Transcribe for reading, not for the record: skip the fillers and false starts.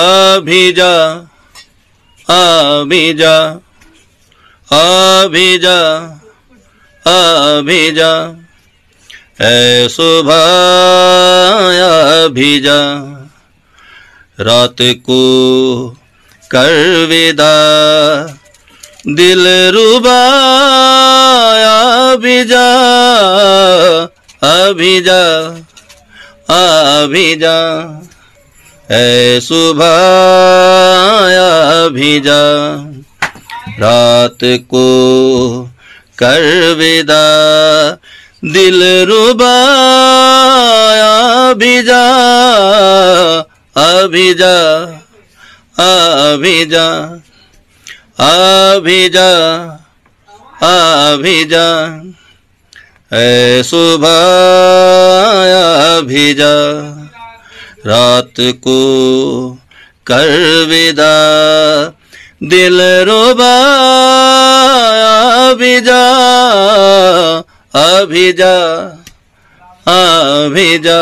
अभिजा अभिजा अभिजा अभिजा ऐ सुबह अभिजा रात को कर विदा दिल रुबा अभिजा अभिजा अभिजा ऐ सुबह अभिजा रात को कर विदा दिल रुबा अभिजा अभिजा अभिजा अभिजा अभिजा ऐ सुबह अभिजा रात को कर विदा दिल रुबा अभिजा अभिजा अभिजा।